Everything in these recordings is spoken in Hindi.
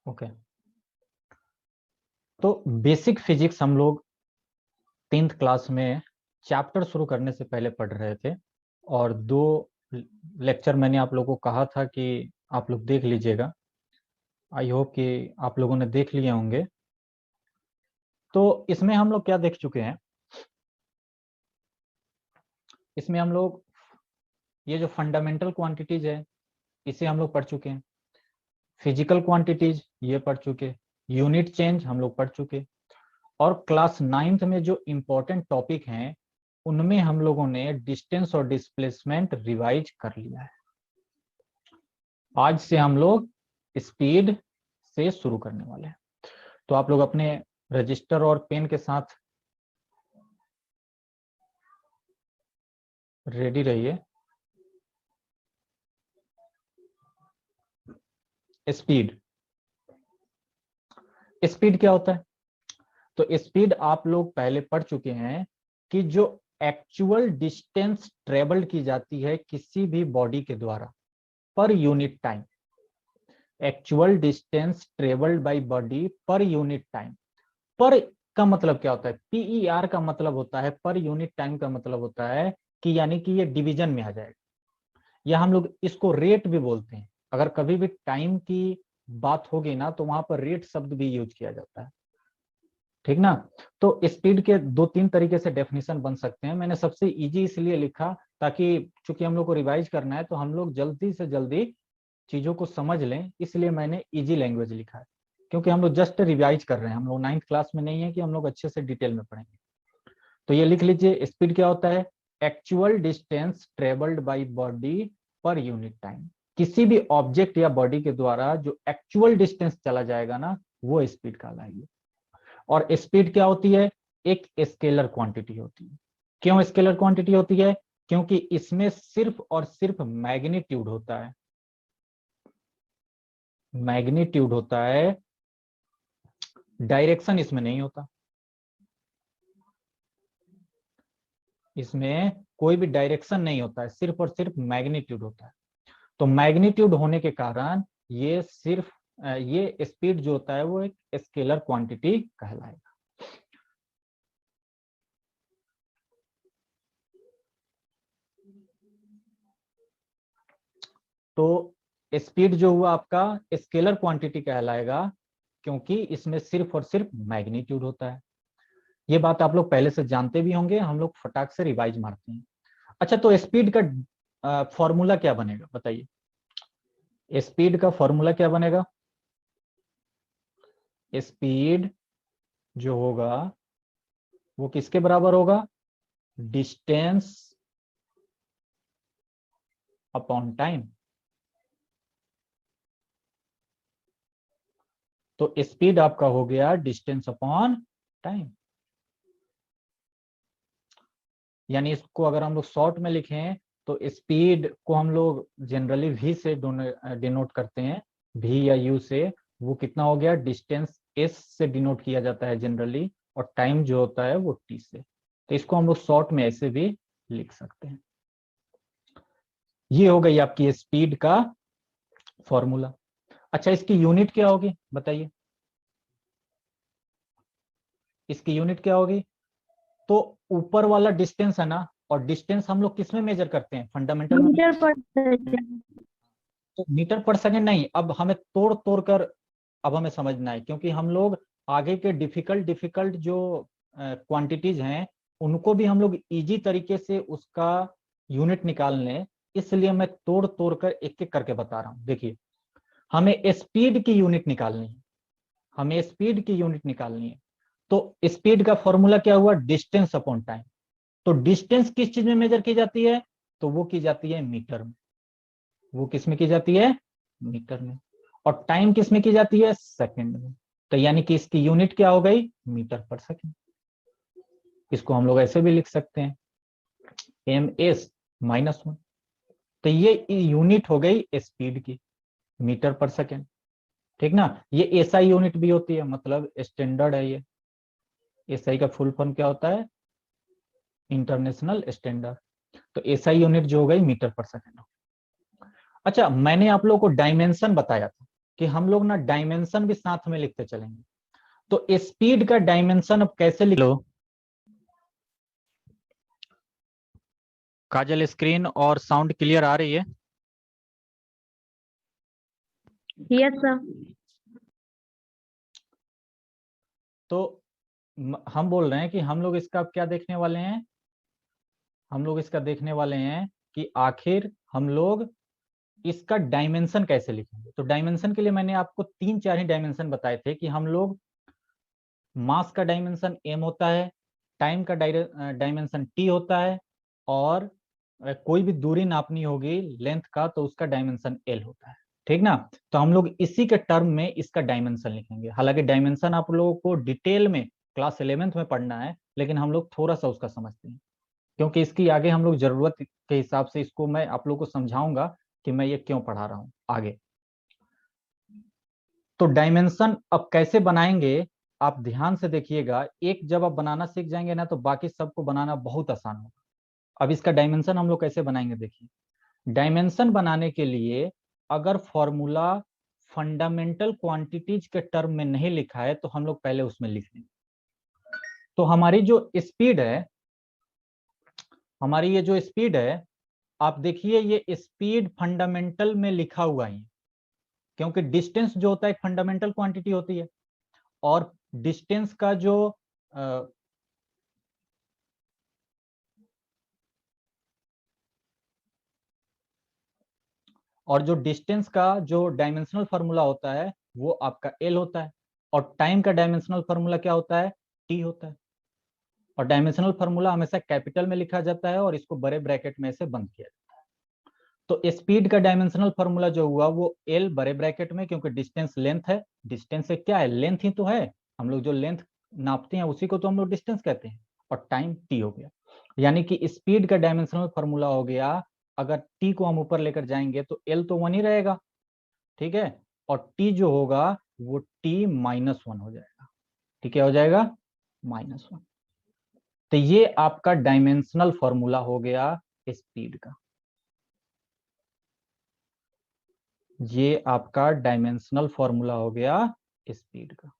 ओके, तो बेसिक फिजिक्स हम लोग 10th क्लास में चैप्टर शुरू करने से पहले पढ़ रहे थे, और 2 लेक्चर मैंने आप लोगों को कहा था कि आप लोग देख लीजिएगा। आई होप कि आप लोगों ने देख लिए होंगे। तो इसमें हम लोग क्या देख चुके हैं, इसमें हम लोग ये जो फंडामेंटल क्वांटिटीज है इसे हम लोग पढ़ चुके हैं, फिजिकल क्वांटिटीज ये पढ़ चुके, यूनिट चेंज हम लोग पढ़ चुके, और क्लास 9th में जो इम्पोर्टेंट टॉपिक हैं उनमें हम लोगों ने डिस्टेंस और डिस्प्लेसमेंट रिवाइज कर लिया है। आज से हम लोग स्पीड से शुरू करने वाले हैं, तो आप लोग अपने रजिस्टर और पेन के साथ रेडी रहिए। स्पीड, स्पीड क्या होता है? तो स्पीड आप लोग पहले पढ़ चुके हैं कि जो एक्चुअल डिस्टेंस ट्रेवल्ड की जाती है किसी भी बॉडी के द्वारा per unit time, actual distance travelled by body per unit time. पर का मतलब क्या होता है? PER का मतलब होता है पर यूनिट टाइम, का मतलब होता है कि यानी कि ये डिवीजन में आ जाएगा, या हम लोग इसको रेट भी बोलते हैं। अगर कभी भी टाइम की बात होगी ना तो वहां पर रेट शब्द भी यूज किया जाता है, ठीक ना। तो स्पीड के 2-3 तरीके से डेफिनेशन बन सकते हैं। मैंने सबसे इजी इसलिए लिखा ताकि चूंकि हम लोग को रिवाइज करना है तो हम लोग जल्दी से जल्दी चीजों को समझ लें, इसलिए मैंने इजी लैंग्वेज लिखा है, क्योंकि हम लोग जस्ट रिवाइज कर रहे हैं, हम लोग 9th क्लास में नहीं है कि हम लोग अच्छे से डिटेल में पढ़ेंगे। तो ये लिख लीजिए, स्पीड क्या होता है? Actual distance travelled by body per unit time. किसी भी ऑब्जेक्ट या बॉडी के द्वारा जो एक्चुअल डिस्टेंस चला जाएगा ना वो स्पीड कहलाएगी। और स्पीड क्या होती है? एक स्केलर क्वांटिटी होती है। क्यों स्केलर क्वांटिटी होती है? क्योंकि इसमें सिर्फ और सिर्फ मैग्नीट्यूड होता है, मैग्नीट्यूड होता है, डायरेक्शन इसमें नहीं होता। इसमें कोई भी डायरेक्शन नहीं होता है, सिर्फ और सिर्फ मैग्नीट्यूड होता है। तो मैग्नीट्यूड होने के कारण ये सिर्फ ये स्पीड जो होता है वो एक स्केलर क्वांटिटी कहलाएगा। तो स्पीड जो हुआ आपका स्केलर क्वांटिटी कहलाएगा क्योंकि इसमें सिर्फ और सिर्फ मैग्नीट्यूड होता है। ये बात आप लोग पहले से जानते भी होंगे, हम लोग फटाक से रिवाइज मारते हैं। अच्छा, तो स्पीड का फॉर्मूला क्या बनेगा बताइए? स्पीड का फॉर्मूला क्या बनेगा? स्पीड जो होगा वो किसके बराबर होगा? Distance upon time. तो स्पीड आपका हो गया डिस्टेंस अपॉन टाइम। यानी इसको अगर हम लोग शॉर्ट में लिखें तो स्पीड को हम लोग जनरली v से डिनोट करते हैं, v या u से। वो कितना हो गया? डिस्टेंस s से डिनोट किया जाता है जनरली, और टाइम जो होता है वो t से। तो इसको हम लोग शॉर्ट में ऐसे भी लिख सकते हैं। ये हो गई आपकी स्पीड का फॉर्मूला। अच्छा, इसकी यूनिट क्या होगी बताइए? इसकी यूनिट क्या होगी? तो ऊपर वाला डिस्टेंस है ना, और डिस्टेंस हम लोग किस में मेजर करते हैं? फंडामेंटल में। मीटर पर सेकंड। तो मीटर पर सेकंड नहीं, अब हमें तोड़ तोड़ कर अब हमें समझना है, क्योंकि हम लोग आगे के डिफिकल्ट डिफिकल्ट जो क्वांटिटीज हैं उनको भी हम लोग इजी तरीके से उसका यूनिट निकाल लें, इसलिए मैं तोड़ तोड़ कर एक एक करके बता रहा हूं। देखिए, हमें स्पीड की यूनिट निकालनी है, हमें स्पीड की यूनिट निकालनी है। तो स्पीड का फॉर्मूला क्या हुआ? Distance upon time. तो डिस्टेंस किस चीज में मेजर की जाती है? तो वो की जाती है मीटर में। वो किस में की जाती है? मीटर में। और टाइम किस में की जाती है? सेकंड में। तो यानी कि इसकी यूनिट क्या हो गई? मीटर पर सेकंड। इसको हम लोग ऐसे भी लिख सकते हैं, ms-1। तो ये यूनिट हो गई स्पीड की, मीटर पर सेकंड, ठीक ना। ये एसआई यूनिट भी होती है, मतलब स्टैंडर्ड है ये। एसआई का फुल फॉर्म क्या होता है? International standard. तो एसआई यूनिट जो हो गई मीटर पर सेकंड। अच्छा, मैंने आप लोगों को डायमेंशन बताया था, कि हम लोग ना डायमेंशन भी साथ में लिखते चलेंगे। तो स्पीड का डायमेंशन अब कैसे लिख लो? काजल, स्क्रीन और साउंड क्लियर आ रही है? Yes sir. तो हम बोल रहे हैं कि हम लोग इसका क्या देखने वाले हैं, हम लोग इसका देखने वाले हैं कि आखिर हम लोग इसका डायमेंशन कैसे लिखेंगे। तो डायमेंशन के लिए मैंने आपको 3-4 ही डायमेंशन बताए थे कि हम लोग मास का डायमेंशन m होता है, टाइम का डायमेंशन t होता है, और कोई भी दूरी नापनी होगी लेंथ का तो उसका डायमेंशन l होता है। ठीक ना? तो हम लोग इसी के टर्म में इसका डायमेंशन लिखेंगे। हालांकि डायमेंशन आप लोगों को डिटेल में क्लास 11th में पढ़ना है, लेकिन हम लोग थोड़ा सा उसका समझते हैं, क्योंकि इसकी आगे हम लोग जरूरत के हिसाब से इसको मैं आप लोगों को समझाऊंगा कि मैं ये क्यों पढ़ा रहा हूं आगे। तो डायमेंशन अब कैसे बनाएंगे, आप ध्यान से देखिएगा। एक जब आप बनाना सीख जाएंगे ना तो बाकी सबको बनाना बहुत आसान होगा। अब इसका डायमेंशन हम लोग कैसे बनाएंगे, देखिए। डायमेंशन बनाने के लिए अगर फॉर्मूला फंडामेंटल क्वांटिटीज के टर्म में नहीं लिखा है तो हम लोग पहले उसमें लिख लेंगे। तो हमारी जो स्पीड है, हमारी ये जो स्पीड है, आप देखिए ये स्पीड फंडामेंटल में लिखा हुआ है, क्योंकि डिस्टेंस जो होता है एक फंडामेंटल क्वांटिटी होती है, और डिस्टेंस का जो और जो डिस्टेंस का जो डायमेंशनल फार्मूला होता है वो आपका एल होता है, और टाइम का डायमेंशनल फार्मूला क्या होता है, टी होता है। और डायमेंशनल फार्मूला हमेशा कैपिटल में लिखा जाता है और इसको बड़े ब्रैकेट में से बंद किया जाता है। तो स्पीड का डायमेंशनल फार्मूला जो हुआ वो एल बड़े ब्रैकेट में, क्योंकि डिस्टेंस लेंथ है, डिस्टेंस से क्या है, लेंथ ही तो है। हम लोग जो लेंथ नापते हैं उसी को तो हम लोग डिस्टेंस कहते हैं। और टाइम टी हो गया, यानी कि स्पीड का डायमेंशनल फार्मूला हो गया, अगर टी को हम ऊपर लेकर जाएंगे तो एल तो 1 ही रहेगा, ठीक है, और टी जो होगा वो टी -1 हो जाएगा। ठीक है, हो जाएगा -1। तो ये आपका डायमेंशनल फॉर्मूला हो गया स्पीड का, ये आपका डायमेंशनल फॉर्मूला हो गया स्पीड का।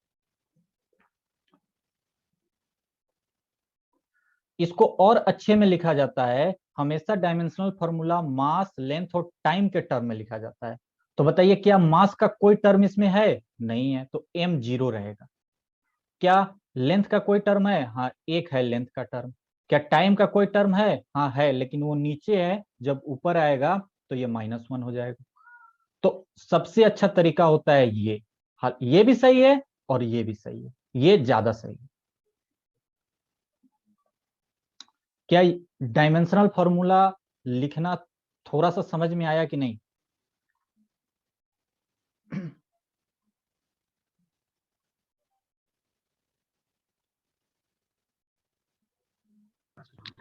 इसको और अच्छे में लिखा जाता है, हमेशा डायमेंशनल फॉर्मूला मास, लेंथ और टाइम के टर्म में लिखा जाता है। तो बताइए क्या मास का कोई टर्म इसमें है? नहीं है, तो m 0 रहेगा। क्या लेंथ का कोई टर्म है? हाँ, एक है लेंथ का टर्म। क्या टाइम का कोई टर्म है? हाँ है, लेकिन वो नीचे है, जब ऊपर आएगा तो ये -1 हो जाएगा। तो सबसे अच्छा तरीका होता है ये। हाँ, ये भी सही है और ये भी सही है, ये ज्यादा सही है। क्या डायमेंशनल फॉर्मूला लिखना थोड़ा सा समझ में आया कि नहीं?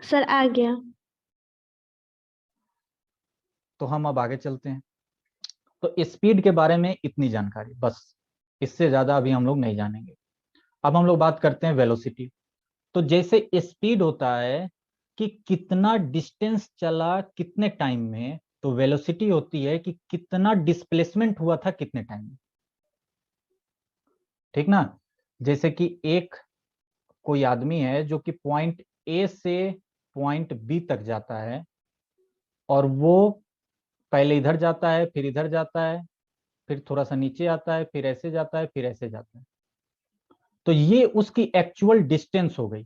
सर आ गया। तो हम अब आगे चलते हैं। तो स्पीड के बारे में इतनी जानकारी बस, इससे ज्यादा अभी हम लोग नहीं जानेंगे। अब हम लोग बात करते हैं वेलोसिटी। तो जैसे स्पीड होता है कि कितना डिस्टेंस चला कितने टाइम में, तो वेलोसिटी होती है कि कितना डिस्प्लेसमेंट हुआ था कितने टाइम में। ठीक ना? जैसे कि एक कोई आदमी है जो कि पॉइंट ए से पॉइंट बी तक जाता है, और वो पहले इधर जाता है, फिर इधर जाता है, फिर थोड़ा सा नीचे आता है, फिर ऐसे जाता है, फिर ऐसे जाता है। तो ये उसकी एक्चुअल डिस्टेंस हो गई।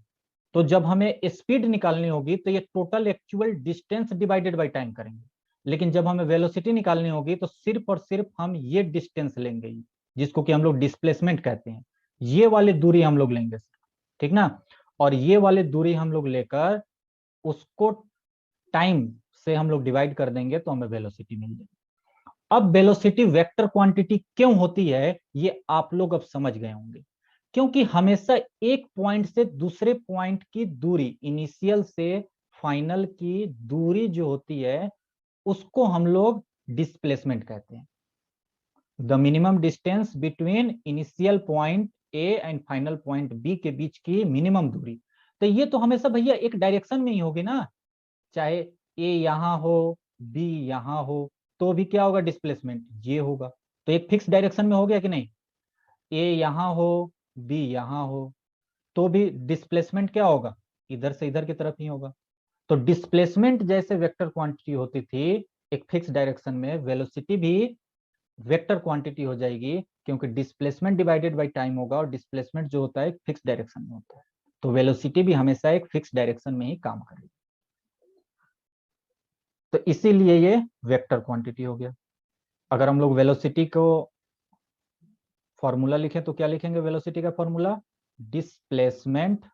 तो जब हमें स्पीड निकालनी होगी तो ये total actual distance divided by time करेंगे। लेकिन जब हमें वेलोसिटी निकालनी होगी तो सिर्फ और सिर्फ हम ये डिस्टेंस लेंगे, जिसको कि हम लोग डिस्प्लेसमेंट कहते हैं, ये वाली दूरी हम लोग लेंगे। ठीक ना? और ये वाली दूरी हम लोग लेकर उसको टाइम से हम लोग डिवाइड कर देंगे तो हमें वेलोसिटी मिल जाएगी। अब वेलोसिटी वेक्टर क्वांटिटी क्यों होती है ये आप लोग अब समझ गए होंगे, क्योंकि हमेशा एक पॉइंट से दूसरे पॉइंट की दूरी, इनिशियल से फाइनल की दूरी जो होती है उसको हम लोग डिस्प्लेसमेंट कहते हैं। The minimum distance between initial point A and final point B के बीच की मिनिमम दूरी। तो ये तो हमेशा भैया एक डायरेक्शन में ही होगी ना, चाहे ए यहां हो, बी यहां हो, तो भी क्या होगा, डिस्प्लेसमेंट ये होगा। तो एक फिक्स डायरेक्शन में हो गया कि नहीं, ए यहाँ हो, बी यहाँ हो, तो भी डिस्प्लेसमेंट क्या होगा, इधर से इधर की तरफ ही होगा। तो डिस्प्लेसमेंट जैसे वेक्टर क्वांटिटी होती थी एक फिक्स डायरेक्शन में, वेलोसिटी भी वेक्टर क्वांटिटी हो जाएगी, क्योंकि डिस्प्लेसमेंट डिवाइडेड बाय टाइम होगा, और डिस्प्लेसमेंट जो होता है फिक्स डायरेक्शन में होता है। तो वेलोसिटी भी हमेशा एक फिक्स डायरेक्शन में ही काम करेगी। तो इसीलिए ये वेक्टर क्वांटिटी हो गया। अगर हम लोग वेलोसिटी को फॉर्मूला लिखें तो क्या लिखेंगे, वेलोसिटी का formula displacement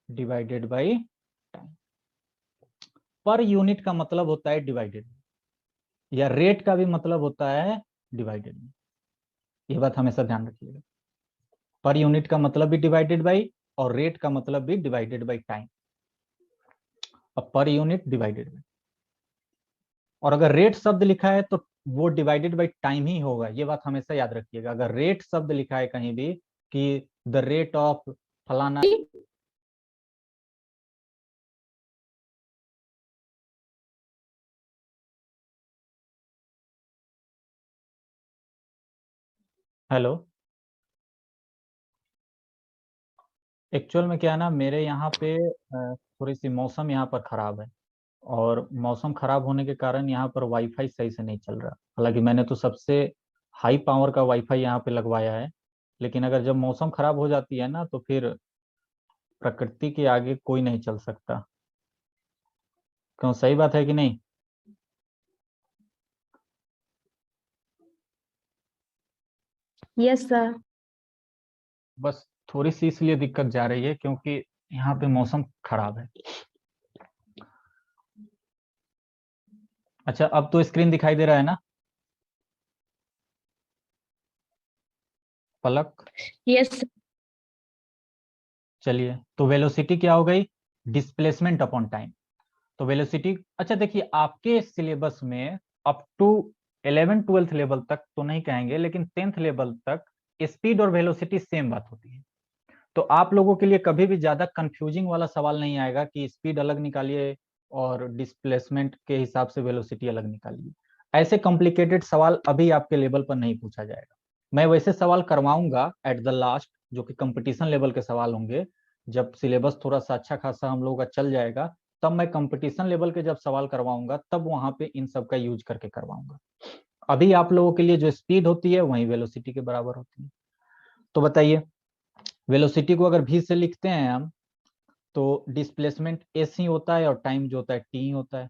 divided by time. Per unit का मतलब होता है डिवाइडेड, या रेट का भी मतलब होता है डिवाइडेड में। ये बात हमेशा ध्यान रखिएगा, पर यूनिट का मतलब भी डिवाइडेड बाई, और रेट का मतलब भी डिवाइडेड बाई टाइम। अब पर यूनिट डिवाइडेड बाई, और अगर रेट शब्द लिखा है तो वो डिवाइडेड बाई टाइम ही होगा, ये बात हमेशा याद रखिएगा। अगर रेट शब्द लिखा है कहीं भी कि द रेट ऑफ फलाना, हेलो, एक्चुअल में क्या है ना, मेरे यहाँ पे थोड़ी सी मौसम यहाँ पर खराब है, और मौसम खराब होने के कारण यहाँ पर वाईफाई सही से नहीं चल रहा। हालांकि मैंने तो सबसे हाई पावर का वाईफाई यहाँ पे लगवाया है, लेकिन अगर जब मौसम खराब हो जाती है ना, तो फिर प्रकृति के आगे कोई नहीं चल सकता। क्यों, सही बात है कि नहीं? Yes sir. बस थोड़ी सी इसलिए दिक्कत जा रही है क्योंकि यहाँ पे मौसम खराब है। अच्छा, अब तो स्क्रीन दिखाई दे रहा है ना पलक? यस। चलिए, तो वेलोसिटी क्या हो गई, डिस्प्लेसमेंट अपॉन टाइम। तो वेलोसिटी, अच्छा देखिए, आपके सिलेबस में अप टू 11th-12th लेवल तक तो नहीं कहेंगे, लेकिन 10th लेवल तक स्पीड और वेलोसिटी सेम बात होती है। तो आप लोगों के लिए कभी भी ज्यादा कंफ्यूजिंग वाला सवाल नहीं आएगा कि स्पीड अलग निकालिए और डिस्प्लेसमेंट के हिसाब से वेलोसिटी अलग निकालिए। ऐसे कॉम्प्लिकेटेड सवाल अभी आपके लेवल पर नहीं पूछा जाएगा। मैं वैसे सवाल करवाऊंगा एट द लास्ट, जो कि कंपटीशन लेवल के सवाल होंगे। जब सिलेबस थोड़ा सा अच्छा खासा हम लोगों का चल जाएगा, तब मैं कंपटीशन लेवल के जब सवाल करवाऊंगा, तब वहां पे इन सब का यूज करके करवाऊंगा। अभी आप लोगों के लिए जो स्पीड होती है वही वेलोसिटी के बराबर होती है। तो बताइए, वेलोसिटी को अगर भी से लिखते हैं हम, तो डिस्प्लेसमेंट एस ही होता है और टाइम जो होता है टी होता है।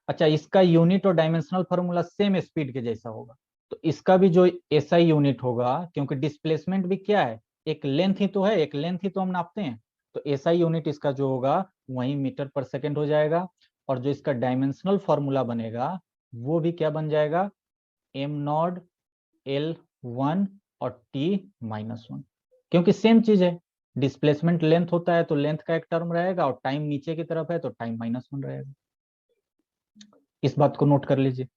अच्छा, इसका यूनिट और डायमेंशनल फॉर्मूला सेम स्पीड के जैसा होगा, तो इसका भी जो एसआई यूनिट होगा, क्योंकि डिस्प्लेसमेंट भी क्या है, एक लेंथ ही तो है, एक लेंथ ही तो हम नापते हैं। तो एसआई यूनिट इसका जो होगा वही मीटर पर सेकेंड हो जाएगा, और जो इसका डायमेंशनल फॉर्मूला बनेगा वो भी क्या बन जाएगा, एम नॉट एल वन और टी-1, क्योंकि सेम चीज है। डिस्प्लेसमेंट लेंथ होता है तो लेंथ का एक टर्म रहेगा, और टाइम नीचे की तरफ है तो टाइम-1 रहेगा। इस बात को नोट कर लीजिए।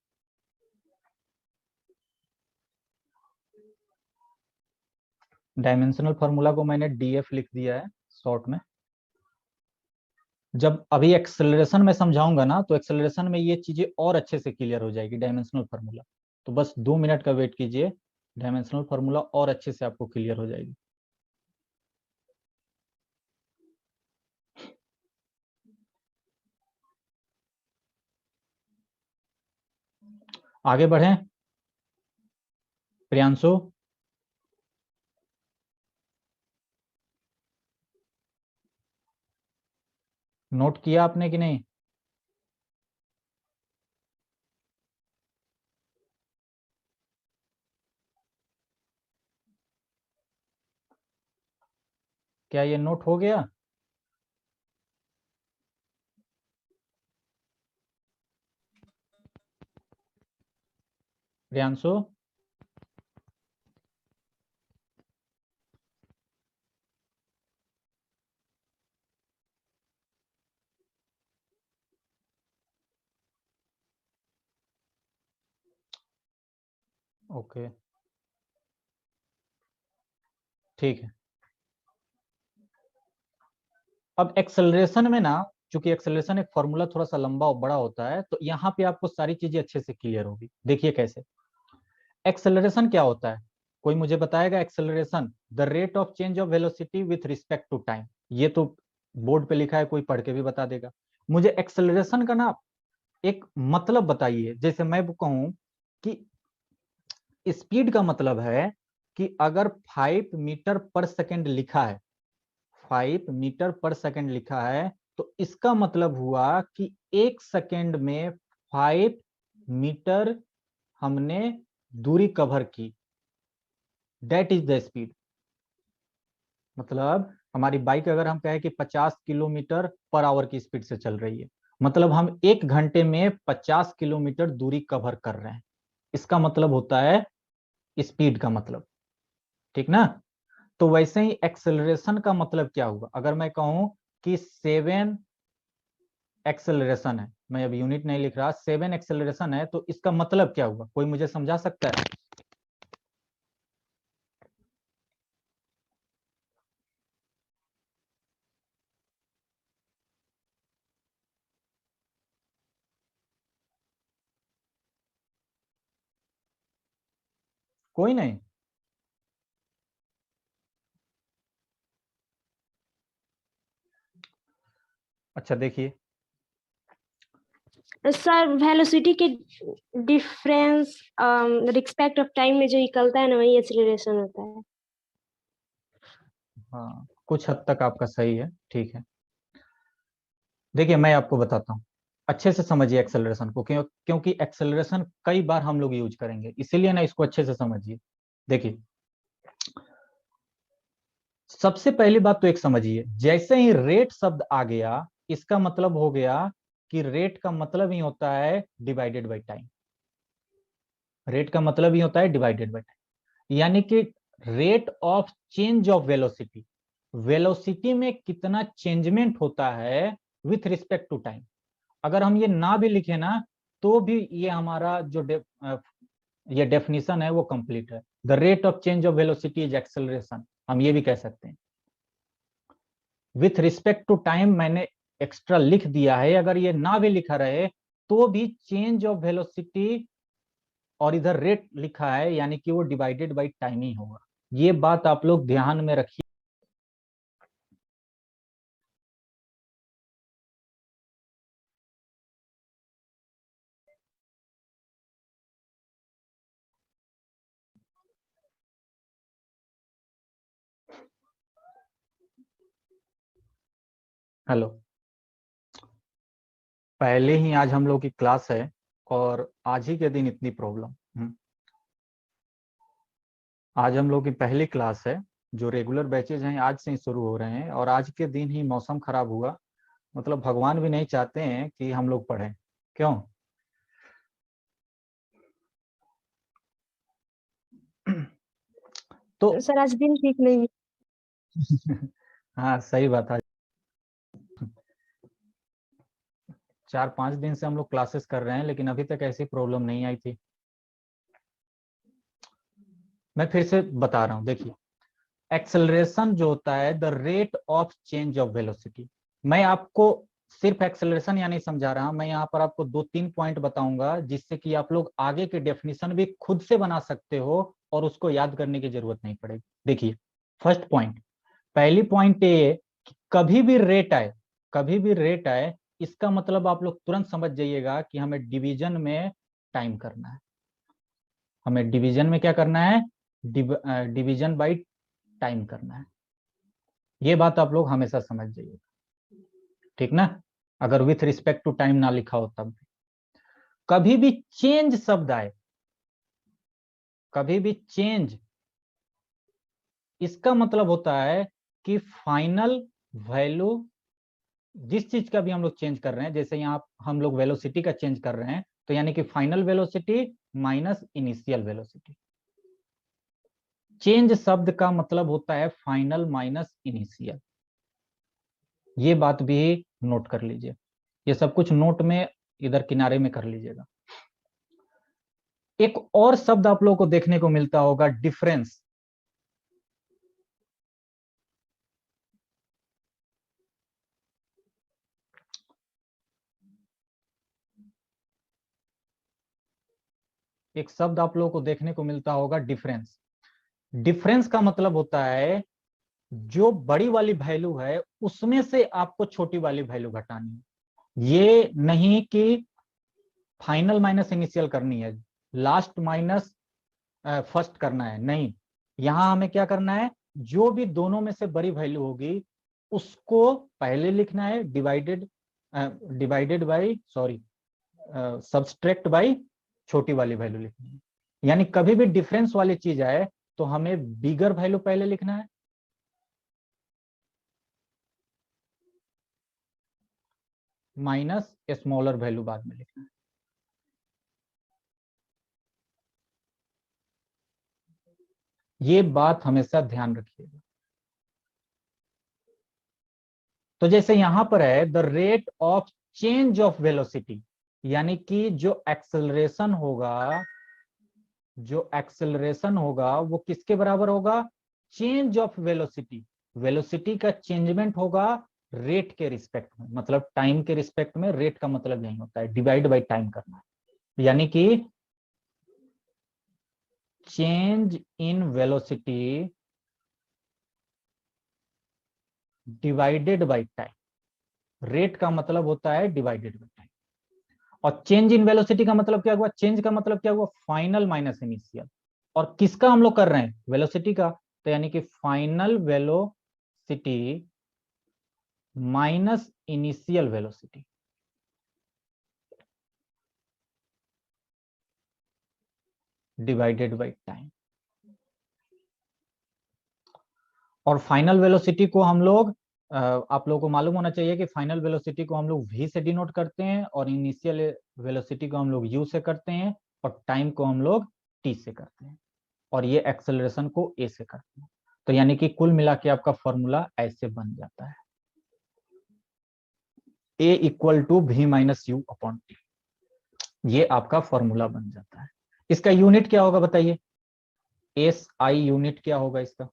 डायमेंशनल फॉर्मूला को मैंने डीएफ लिख दिया है शॉर्ट में। जब अभी एक्सेलरेशन में समझाऊंगा ना, तो एक्सेलरेशन में ये चीजें और अच्छे से क्लियर हो जाएगी, डायमेंशनल फार्मूला। तो बस 2 मिनट का वेट कीजिए, डायमेंशनल फार्मूला और अच्छे से आपको क्लियर हो जाएगी। आगे बढ़े, प्रियांशु, नोट किया आपने कि नहीं? क्या ये नोट हो गया? प्रियांशु, ओके, ठीक है। अब एक्सेलरेशन में ना, चूंकि एक्सेलरेशन एक फॉर्मूला थोड़ा सा लंबा और बड़ा होता है, तो यहाँ पे आपको सारी चीजें अच्छे से क्लियर होगी। देखिए कैसे एक्सेलरेशन क्या होता है, कोई मुझे बताएगा? Acceleration the rate of change of velocity with respect to time. ये तो बोर्ड पे लिखा है, कोई पढ़ के भी बता देगा। मुझे एक्सेलरेशन का ना एक मतलब बताइए। जैसे मैं कहूं कि स्पीड का मतलब है कि अगर 5 मीटर पर सेकंड लिखा है, 5 मीटर पर सेकंड लिखा है, तो इसका मतलब हुआ कि 1 सेकंड में 5 मीटर हमने दूरी कवर की। That is the speed. मतलब हमारी बाइक अगर हम कहें कि 50 किलोमीटर पर आवर की स्पीड से चल रही है, मतलब हम 1 घंटे में 50 किलोमीटर दूरी कवर कर रहे हैं। इसका मतलब होता है स्पीड का मतलब, ठीक ना? तो वैसे ही एक्सेलरेशन का मतलब क्या हुआ? अगर मैं कहूं कि 7 एक्सेलरेशन है, मैं अब यूनिट नहीं लिख रहा, 7 एक्सेलरेशन है, तो इसका मतलब क्या हुआ? कोई मुझे समझा सकता है? कोई नहीं? अच्छा देखिए, सर वेलोसिटी के डिफरेंस रिस्पेक्ट ऑफ टाइम में जो निकलता है ना, वही एक्सीलरेशन होता है। हाँ कुछ हद तक आपका सही है, ठीक है। देखिए मैं आपको बताता हूँ, अच्छे से समझिए एक्सेलरेशन को, क्योंकि एक्सेलरेशन कई बार हम लोग यूज करेंगे, इसीलिए ना इसको अच्छे से समझिए। देखिए सबसे पहली बात तो एक समझिए, जैसे ही रेट शब्द आ गया, इसका मतलब हो गया कि रेट का मतलब ही होता है डिवाइडेड बाई टाइम। रेट का मतलब ही होता है डिवाइडेड बाई टाइम, यानी कि rate of change of velocity, velocity में कितना चेंजमेंट होता है विथ रिस्पेक्ट टू टाइम। अगर हम ये ना भी लिखे ना, तो भी ये हमारा जो ये डेफिनेशन है वो कंप्लीट है। The rate of change of velocity is acceleration, हम ये भी कह सकते हैं। विथ रिस्पेक्ट टू टाइम मैंने एक्स्ट्रा लिख दिया है, अगर ये ना भी लिखा रहे तो भी चेंज ऑफ वेलोसिटी और इधर रेट लिखा है, यानी कि वो डिवाइडेड बाई टाइम ही होगा। ये बात आप लोग ध्यान में रखिए। हेलो, पहले ही आज हम लोग की क्लास है और आज ही के दिन इतनी प्रॉब्लम। आज हम लोग की पहली क्लास है, जो रेगुलर बैचेज हैं आज से ही शुरू हो रहे हैं, और आज के दिन ही मौसम खराब हुआ। मतलब भगवान भी नहीं चाहते हैं कि हम लोग पढ़ें, क्यों? तो सर आज दिन ठीक नहीं है। हाँ सही बात है। 4-5 दिन से हम लोग क्लासेस कर रहे हैं, लेकिन अभी तक ऐसी प्रॉब्लम नहीं आई थी। मैं फिर से बता रहा हूँ, देखिए एक्सेलरेशन जो होता है the rate of change of velocity. मैं आपको सिर्फ एक्सेलरेशन या नहीं समझा रहा, मैं यहाँ पर आपको 2-3 पॉइंट बताऊंगा, जिससे कि आप लोग आगे के डेफिनेशन भी खुद से बना सकते हो और उसको याद करने की जरूरत नहीं पड़ेगी। देखिए फर्स्ट पॉइंट, पहली पॉइंट ये कि कभी भी रेट आए, कभी भी रेट आए, इसका मतलब आप लोग तुरंत समझ जाइएगा कि हमें डिवीजन में टाइम करना है। हमें डिवीजन में क्या करना है? डिवीजन बाई टाइम करना है। ये बात आप लोग हमेशा समझ जाइए, ठीक ना? अगर विथ रिस्पेक्ट टू टाइम ना लिखा हो तब भी। कभी भी चेंज शब्द आए, कभी भी चेंज, इसका मतलब होता है कि फाइनल वैल्यू, जिस चीज का भी हम लोग चेंज कर रहे हैं, जैसे यहाँ हम लोग वेलोसिटी का चेंज कर रहे हैं, तो यानी कि final velocity minus initial velocity. Change शब्द का मतलब होता है फाइनल माइनस इनिशियल। ये बात भी नोट कर लीजिए, ये सब कुछ नोट में इधर किनारे में कर लीजिएगा। एक और शब्द आप लोगों को देखने को मिलता होगा, डिफरेंस। एक शब्द आप लोगों को देखने को मिलता होगा, डिफरेंस। डिफरेंस का मतलब होता है जो बड़ी वाली वैल्यू है उसमें से आपको छोटी वाली वैल्यू घटानी है। ये नहीं कि फाइनल माइनस इनिशियल करनी है, लास्ट माइनस फर्स्ट करना है, नहीं। यहां हमें क्या करना है, जो भी दोनों में से बड़ी वैल्यू होगी उसको पहले लिखना है, divided by, sorry, subtract by छोटी वाली वैल्यू लिखनी है। यानी कभी भी डिफरेंस वाली चीज आए तो हमें बिगर वैल्यू पहले लिखना है, माइनस स्मॉलर वैल्यू बाद में लिखना है। ये बात हमेशा ध्यान रखिएगा। तो जैसे यहां पर है the rate of change of velocity, यानी कि जो एक्सेलरेशन होगा, जो एक्सेलरेशन होगा वो किसके बराबर होगा, चेंज ऑफ वेलोसिटी। वेलोसिटी का चेंजमेंट होगा रेट के रिस्पेक्ट में, मतलब टाइम के रिस्पेक्ट में। रेट का मतलब यही होता है डिवाइड बाई टाइम करना है, यानी कि change in velocity divided by time. Rate का मतलब होता है डिवाइडेड बाई टाइम। और चेंज इन वेलोसिटी का मतलब क्या हुआ, चेंज का मतलब क्या हुआ, फाइनल माइनस इनिशियल। और किसका हम लोग कर रहे हैं, वेलोसिटी का। तो यानी कि final velocity minus initial velocity divided by time. और फाइनल वेलोसिटी को हम लोग आप लोगों को मालूम होना चाहिए कि फाइनल वेलोसिटी को हम लोग v से डिनोट करते हैं, और इनिशियल वेलोसिटी को हम लोग u से करते हैं, और टाइम को हम लोग t से करते हैं, और ये एक्सेलरेशन को a से करते हैं। तो यानी कि कुल मिला के आपका फॉर्मूला ऐसे बन जाता है, a equal to v minus u upon t. ये आपका फॉर्मूला बन जाता है। इसका यूनिट क्या होगा बताइए, एस आई यूनिट क्या होगा इसका।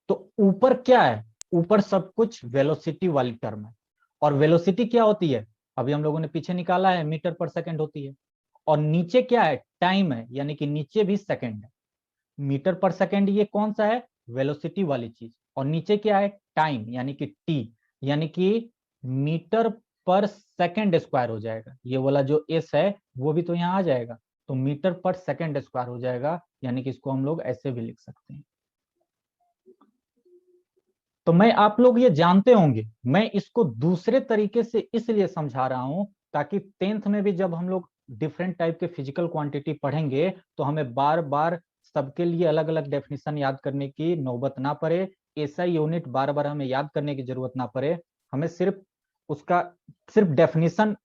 तो ऊपर क्या है, ऊपर सब कुछ वेलोसिटी वाली टर्म है, और वेलोसिटी क्या होती है, अभी हम लोगों ने पीछे निकाला है, मीटर पर सेकंड होती है। और नीचे क्या है, टाइम है, यानी कि नीचे भी सेकंड है। मीटर पर सेकंड ये कौन सा है, वेलोसिटी वाली चीज। और नीचे क्या है, टाइम, यानी कि टी, यानी कि मीटर पर सेकंड स्क्वायर हो जाएगा। ये वाला जो एस है वो भी तो यहाँ आ जाएगा, तो मीटर पर सेकंड स्क्वायर हो जाएगा, यानी कि इसको हम लोग ऐसे भी लिख सकते हैं। तो मैं, आप लोग ये जानते होंगे, मैं इसको दूसरे तरीके से इसलिए समझा रहा हूं ताकि टेंथ में भी जब हम लोग डिफरेंट टाइप के फिजिकल क्वांटिटी पढ़ेंगे तो हमें बार बार सबके लिए अलग अलग डेफिनेशन याद करने की नौबत ना पड़े, ऐसा यूनिट बार बार हमें याद करने की जरूरत ना पड़े। हमें सिर्फ उसका सिर्फ डेफिनेशन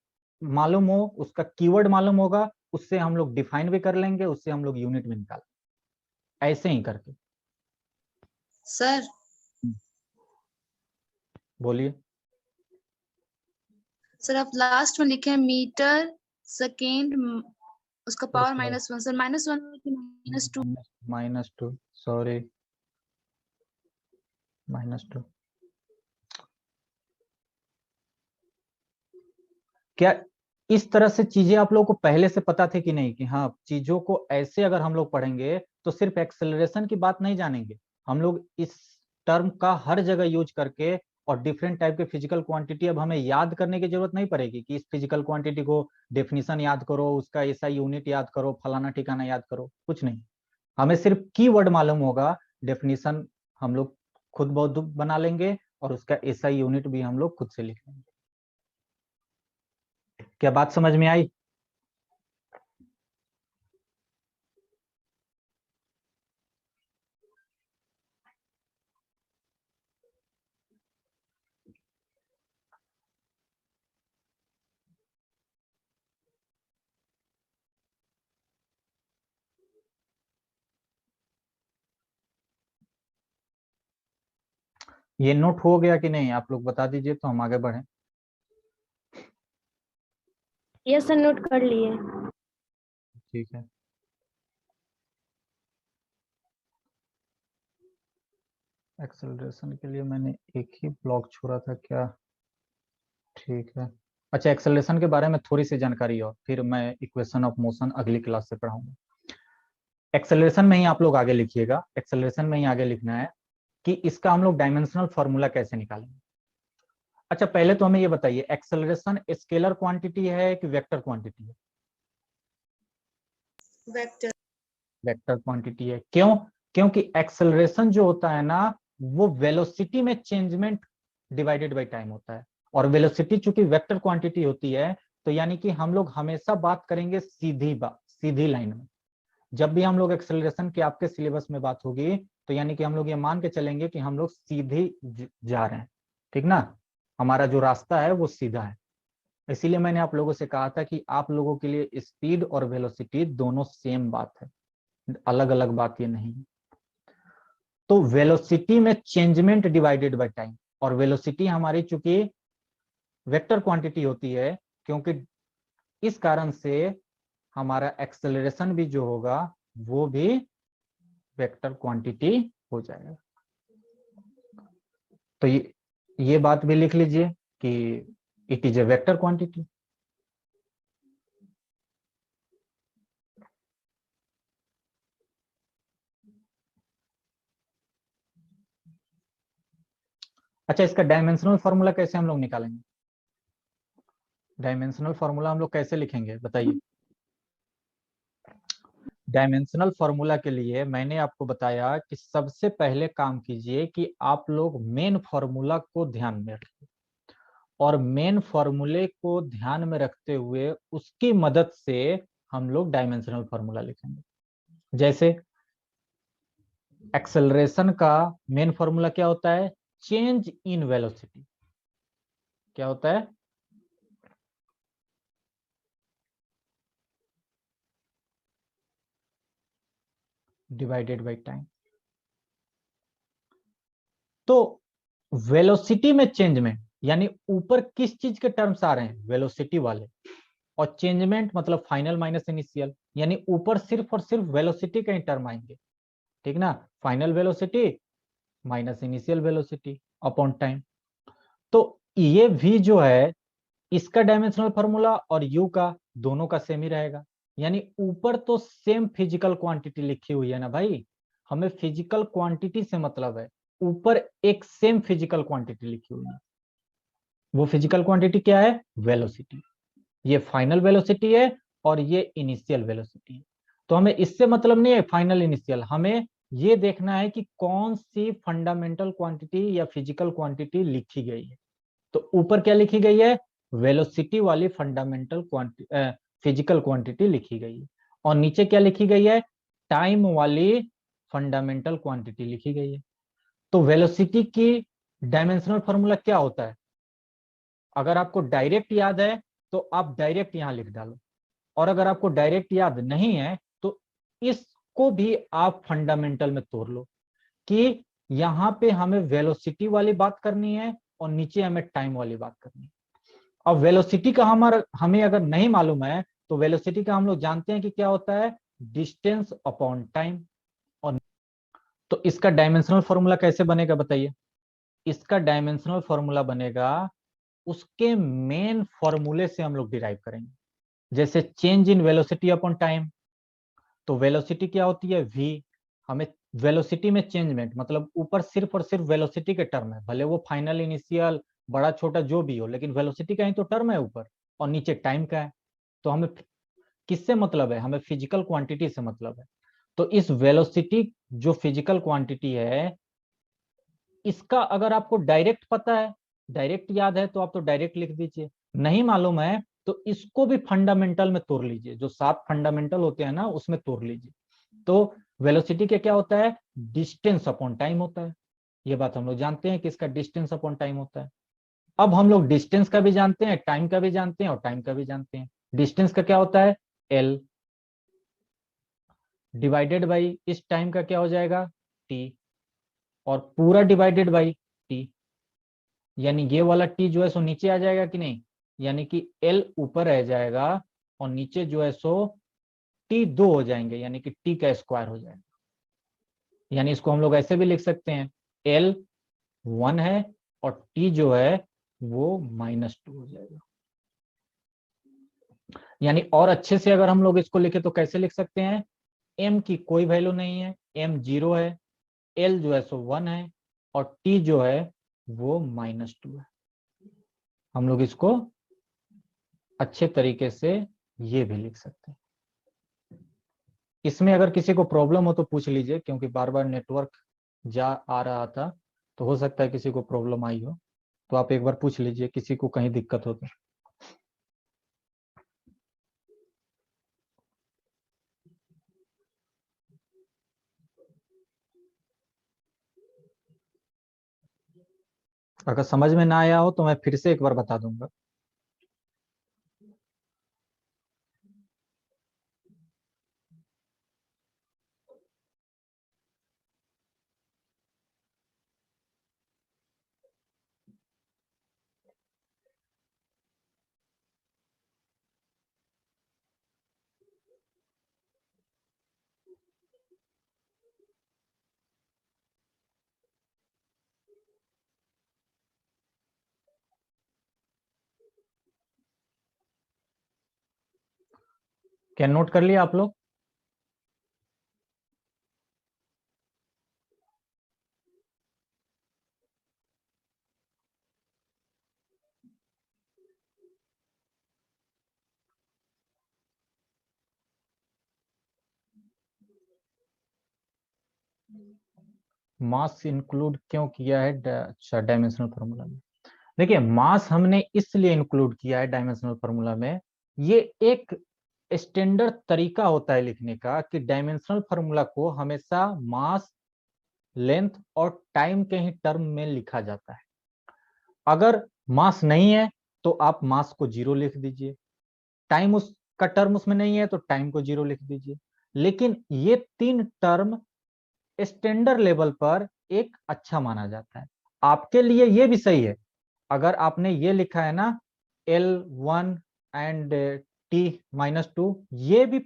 मालूम हो, उसका कीवर्ड मालूम होगा, उससे हम लोग डिफाइन भी कर लेंगे, उससे हम लोग यूनिट भी निकाल, ऐसे ही करके। सर बोलिए। सर आप लास्ट में लिखे हैं मीटर सेकेंड, उसका पावर -1 सर, -1 -2? -2, सॉरी, -2। क्या इस तरह से चीजें आप लोगों को पहले से पता थे कि नहीं, कि हाँ चीजों को ऐसे अगर हम लोग पढ़ेंगे तो सिर्फ एक्सेलरेशन की बात नहीं जानेंगे, हम लोग इस टर्म का हर जगह यूज करके, और डिफरेंट टाइप के फिजिकल क्वांटिटी अब हमें याद करने की जरूरत नहीं पड़ेगी कि इस फिजिकल क्वांटिटी को डेफिनेशन याद करो, उसका ऐसा यूनिट याद करो, फलाना ठिकाना याद करो, कुछ नहीं। हमें सिर्फ कीवर्ड मालूम होगा, डेफिनेशन हम लोग खुद बहुत बना लेंगे, और उसका ऐसा यूनिट भी हम लोग खुद से लिख लेंगे। क्या बात समझ में आई। ये नोट हो गया कि नहीं, आप लोग बता दीजिए तो हम आगे बढ़ें। यस सर, नोट कर लिए। ठीक है। एक्सेलरेशन के लिए मैंने एक ही ब्लॉक छोड़ा था क्या, ठीक है। अच्छा, एक्सेलरेशन के बारे में थोड़ी सी जानकारी और फिर मैं इक्वेशन ऑफ मोशन अगली क्लास से पढ़ाऊंगा। एक्सेलरेशन में ही आप लोग आगे लिखिएगा, एक्सेलरेशन में ही आगे लिखना है कि इसका हम लोग डायमेंशनल फॉर्मूला कैसे निकालेंगे। अच्छा, पहले तो हमें ये बताइए, एक्सेलरेशन स्केलर क्वांटिटी है कि वेक्टर क्वांटिटी है? वेक्टर। वेक्टर क्वांटिटी है। क्यों? क्योंकि एक्सेलरेशन जो होता है ना, वो वेलोसिटी में चेंजमेंट डिवाइडेड बाय टाइम होता है, और वेलोसिटी चूंकि वेक्टर क्वांटिटी होती है, तो यानी कि हम लोग हमेशा बात करेंगे सीधी लाइन में। जब भी हम लोग एक्सेलरेशन की आपके सिलेबस में बात होगी, तो यानी कि हम लोग ये मान के चलेंगे कि हम लोग सीधी जा रहे हैं, ठीक ना, हमारा जो रास्ता है वो सीधा है। इसीलिए मैंने आप लोगों से कहा था कि आप लोगों के लिए स्पीड और वेलोसिटी दोनों सेम बात है, अलग अलग बात ये नहीं है। तो वेलोसिटी में चेंजमेंट डिवाइडेड बाय टाइम, और वेलोसिटी हमारी चूंकि वेक्टर क्वांटिटी होती है, क्योंकि इस कारण से हमारा एक्सेलरेशन भी जो होगा वो भी वेक्टर क्वांटिटी हो जाएगा। तो ये बात भी लिख लीजिए कि it is a vector quantity. अच्छा, इसका डायमेंशनल फॉर्मूला कैसे हम लोग निकालेंगे? डायमेंशनल फॉर्मूला हम लोग कैसे लिखेंगे बताइए? डायमेंशनल फॉर्मूला के लिए मैंने आपको बताया कि सबसे पहले काम कीजिए कि आप लोग मेन फॉर्मूला को ध्यान में रखिए, और मेन फॉर्मूले को ध्यान में रखते हुए उसकी मदद से हम लोग डायमेंशनल फॉर्मूला लिखेंगे। जैसे एक्सेलरेशन का मेन फॉर्मूला क्या होता है? Change in velocity. क्या होता है? Divided by time. तो वेलोसिटी में चेंजमेंट, यानी ऊपर किस चीज के टर्म्स आ रहे हैं? वेलोसिटी वाले। और चेंजमेंट मतलब फाइनल माइनस इनिशियल, यानी ऊपर सिर्फ और सिर्फ वेलोसिटी के ही टर्म आएंगे, ठीक ना, final velocity minus initial velocity upon time. तो ये भी जो है, इसका डायमेंशनल फॉर्मूला और यू का दोनों का सेम ही रहेगा। यानी ऊपर तो सेम फिजिकल क्वांटिटी लिखी हुई है ना भाई, हमें फिजिकल क्वांटिटी से मतलब है, ऊपर एक सेम फिजिकल क्वांटिटी लिखी हुई है। वो फिजिकल क्वांटिटी क्या है? वेलोसिटी। ये फाइनल वेलोसिटी है और ये इनिशियल वेलोसिटी है। तो हमें इससे मतलब नहीं है फाइनल इनिशियल, हमें ये देखना है कि कौन सी फंडामेंटल क्वांटिटी या फिजिकल क्वांटिटी लिखी गई है। तो ऊपर क्या लिखी गई है? वेलोसिटी वाली फंडामेंटल क्वांटिटी, फिजिकल क्वांटिटी लिखी गई है। और नीचे क्या लिखी गई है? टाइम वाली फंडामेंटल क्वांटिटी लिखी गई है। तो वेलोसिटी की डायमेंशनल फॉर्मूला क्या होता है? अगर आपको डायरेक्ट याद है तो आप डायरेक्ट यहां लिख डालो, और अगर आपको डायरेक्ट याद नहीं है तो इसको भी आप फंडामेंटल में तोड़ लो कि यहाँ पे हमें वेलोसिटी वाली बात करनी है और नीचे हमें टाइम वाली बात करनी है। अब वेलोसिटी का हमें अगर नहीं मालूम है, तो वेलोसिटी का हम लोग जानते हैं कि क्या होता है? Distance upon time. और तो इसका डायमेंशनल फॉर्मूला कैसे बनेगा बताइए? इसका डायमेंशनल फॉर्मूला बनेगा, उसके मेन फॉर्मूले से हम लोग डिराइव करेंगे। जैसे change in velocity upon time, तो वेलोसिटी क्या होती है? v। हमें वेलोसिटी में चेंजमेंट मतलब ऊपर सिर्फ और सिर्फ वेलोसिटी के टर्म है, भले वो फाइनल इनिशियल बड़ा छोटा जो भी हो, लेकिन वेलोसिटी का ही तो टर्म है ऊपर, और नीचे टाइम का है। तो हमें किससे मतलब है? हमें फिजिकल क्वांटिटी से मतलब है। तो इस वेलोसिटी जो फिजिकल क्वांटिटी है, इसका अगर आपको डायरेक्ट पता है, डायरेक्ट याद है, तो आप तो डायरेक्ट लिख दीजिए। नहीं मालूम है तो इसको भी फंडामेंटल में तोड़ लीजिए, जो 7 फंडामेंटल होते हैं ना उसमें तोड़ लीजिए। तो वेलोसिटी के क्या होता है? डिस्टेंस अपॉन टाइम होता है। ये बात हम लोग जानते हैं कि इसका डिस्टेंस अपॉन टाइम होता है। अब हम लोग डिस्टेंस का भी जानते हैं, टाइम का भी जानते हैं और टाइम का भी जानते हैं। डिस्टेंस का क्या होता है? एल डिवाइडेड बाई इस टाइम का क्या हो जाएगा? टी, और पूरा डिवाइडेड बाई टी, यानी ये वाला टी जो है सो नीचे आ जाएगा कि नहीं, यानी कि एल ऊपर रह जाएगा और नीचे जो है सो टी 2 हो जाएंगे, यानी कि टी का स्क्वायर हो जाएगा। यानी इसको हम लोग ऐसे भी लिख सकते हैं, एल 1 है और टी जो है वो -2 हो जाएगा। यानी और अच्छे से अगर हम लोग इसको लिखे तो कैसे लिख सकते हैं, m की कोई वैल्यू नहीं है, m 0 है, l जो है सो 1 है, और t जो है वो -2 है। हम लोग इसको अच्छे तरीके से ये भी लिख सकते हैं। इसमें अगर किसी को प्रॉब्लम हो तो पूछ लीजिए, क्योंकि बार बार नेटवर्क जा आ रहा था, तो हो सकता है किसी को प्रॉब्लम आई हो, तो आप एक बार पूछ लीजिए किसी को कहीं दिक्कत हो तो। अगर समझ में ना आया हो तो मैं फिर से एक बार बता दूंगा। क्या नोट कर लिया आप लोग? मास इंक्लूड क्यों किया है अच्छा डायमेंशनल फार्मूला में? देखिए, मास हमने इसलिए इंक्लूड किया है डायमेंशनल फार्मूला में, ये एक स्टैंडर्ड तरीका होता है लिखने का कि डायमेंशनल फार्मूला को हमेशा मास, लेंथ और टाइम के ही टर्म में लिखा जाता है। अगर मास नहीं है तो आप मास को 0 लिख दीजिए, टाइम उसका टर्म उसमें नहीं है तो टाइम को 0 लिख दीजिए। लेकिन ये 3 टर्म स्टैंडर्ड लेवल पर एक अच्छा माना जाता है। आपके लिए ये भी सही है, अगर आपने ये लिखा है ना L1 एंड T-2, ये भी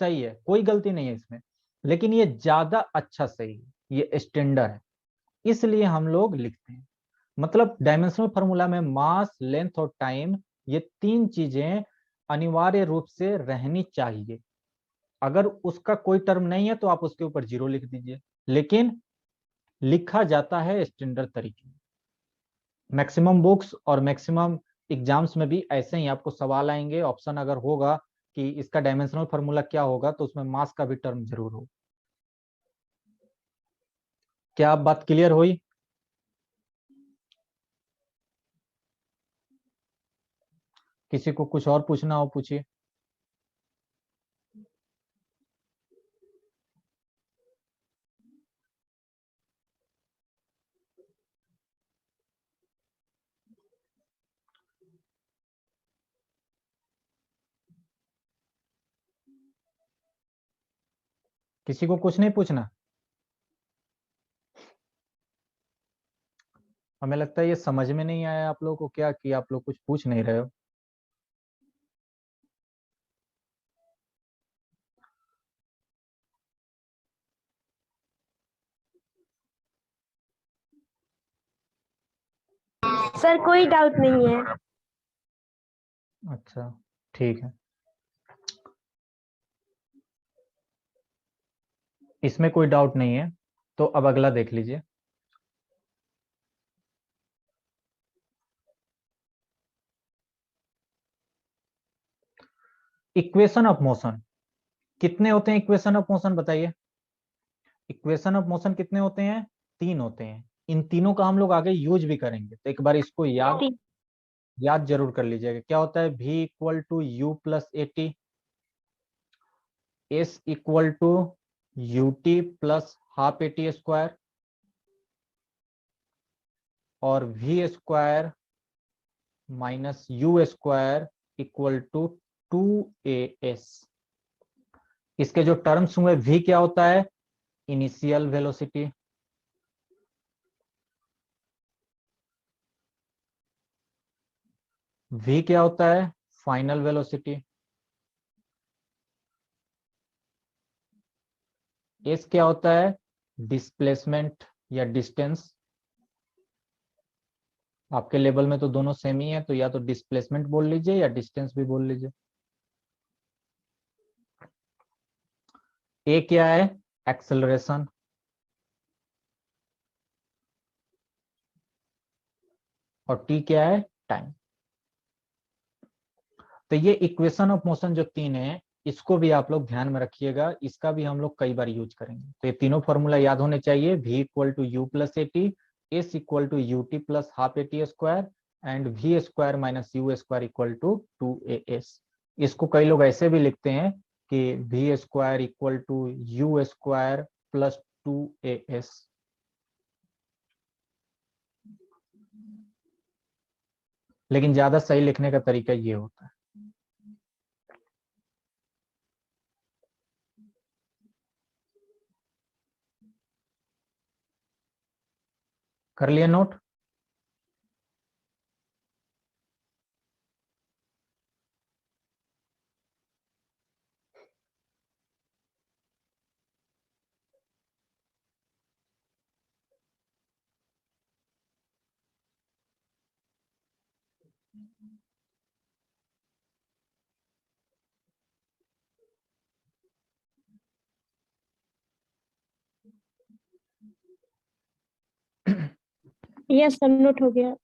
सही है, कोई गलती नहीं है इसमें, लेकिन ये ज्यादा अच्छा सही है, ये स्टैंडर्ड है, इसलिए हम लोग लिखते हैं। मतलब डायमेंशनल फार्मूला में मास, लेंथ और टाइम, ये 3 चीजें अनिवार्य रूप से रहनी चाहिए। अगर उसका कोई टर्म नहीं है तो आप उसके ऊपर 0 लिख दीजिए, लेकिन लिखा जाता है स्टैंडर्ड तरीके में। मैक्सिमम बुक्स और मैक्सिमम एग्जाम्स में भी ऐसे ही आपको सवाल आएंगे, ऑप्शन अगर होगा कि इसका डायमेंशनल फार्मूला क्या होगा, तो उसमें मास का भी टर्म जरूर हो। क्या आप बात क्लियर हुई? किसी को कुछ और पूछना हो पूछिए। किसी को कुछ नहीं पूछना? हमें लगता है ये समझ में नहीं आया आप लोगों को, क्या कि आप लोग कुछ पूछ नहीं रहे हो। सर कोई डाउट नहीं है। अच्छा, ठीक है, इसमें कोई डाउट नहीं है, तो अब अगला देख लीजिए। इक्वेशन ऑफ मोशन कितने होते हैं? इक्वेशन ऑफ मोशन बताइए। इक्वेशन ऑफ मोशन कितने होते हैं? 3 होते हैं। इन तीनों का हम लोग आगे यूज भी करेंगे, तो एक बार इसको याद जरूर कर लीजिएगा। क्या होता है? V equal to u plus a t, s equal to u t plus half a t square, और V square minus u square equal to 2as। इसके जो टर्म्स हुए, V क्या होता है? इनिशियल वेलोसिटी, V क्या होता है? फाइनल वेलोसिटी, S क्या होता है? डिस्प्लेसमेंट या डिस्टेंस। आपके लेवल में तो दोनों सेम ही है, तो या तो डिस्प्लेसमेंट बोल लीजिए या डिस्टेंस भी बोल लीजिए। ए क्या है? एक्सेलरेशन, और टी क्या है? टाइम। तो ये इक्वेशन ऑफ मोशन जो तीन है, इसको भी आप लोग ध्यान में रखिएगा, इसका भी हम लोग कई बार यूज करेंगे। तो ये तीनों फॉर्मूला याद होने चाहिए। v equal to u plus a t, s equal to u t plus half a t square, and v square minus u square equal to 2as। इसको कई लोग ऐसे भी लिखते हैं कि v square equal to u square plus 2as। लेकिन ज्यादा सही लिखने का तरीका ये होता है। कर लिया नोट? यस सब नोट हो गया।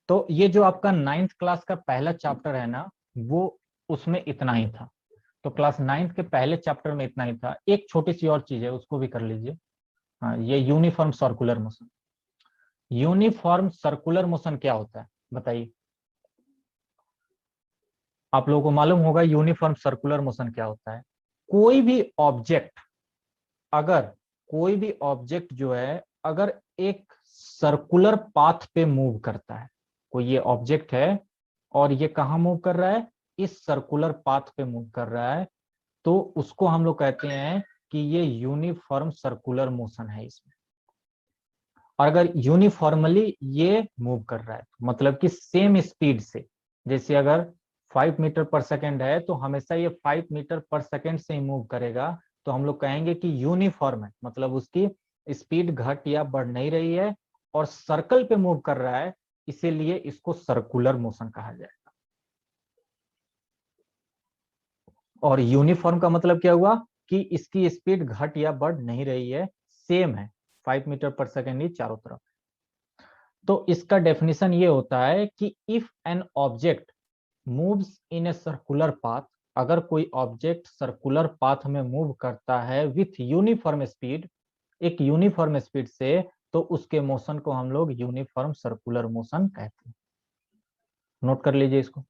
तो ये जो आपका 9th क्लास का पहला चैप्टर है ना, वो उसमें इतना ही था। तो क्लास 9th के पहले चैप्टर में इतना ही था। एक छोटी सी और चीज है, उसको भी कर लीजिए। हाँ, ये uniform circular motion. Uniform circular motion क्या होता है बताइए? आप लोगों को मालूम होगा यूनिफॉर्म सर्कुलर मोशन क्या होता है। कोई भी ऑब्जेक्ट, अगर कोई भी ऑब्जेक्ट जो है, अगर एक सर्कुलर पाथ पे मूव करता है, कोई ये ऑब्जेक्ट है और ये कहाँ मूव कर रहा है? इस सर्कुलर पाथ पे मूव कर रहा है, तो उसको हम लोग कहते हैं कि ये यूनिफॉर्म सर्कुलर मोशन है इसमें। और अगर यूनिफॉर्मली ये मूव कर रहा है, मतलब कि सेम स्पीड से, जैसे अगर 5 मीटर पर सेकेंड है तो हमेशा ये 5 मीटर पर सेकेंड से ही मूव करेगा, तो हम लोग कहेंगे कि यूनिफॉर्म है, मतलब उसकी स्पीड घट या बढ़ नहीं रही है और सर्कल पे मूव कर रहा है, इसीलिए इसको सर्कुलर मोशन कहा जाएगा। और यूनिफॉर्म का मतलब क्या हुआ कि इसकी स्पीड घट या बढ़ नहीं रही है, सेम है, 5 मीटर पर सेकेंड ही चारों तरफ। तो इसका डेफिनेशन ये होता है कि if an object moves in a circular path, अगर कोई ऑब्जेक्ट सर्कुलर पाथ में मूव करता है विथ यूनिफॉर्म स्पीड, एक यूनिफॉर्म स्पीड से, तो उसके मोशन को हम लोग यूनिफॉर्म सर्कुलर मोशन कहते हैं। नोट कर लीजिए इसको।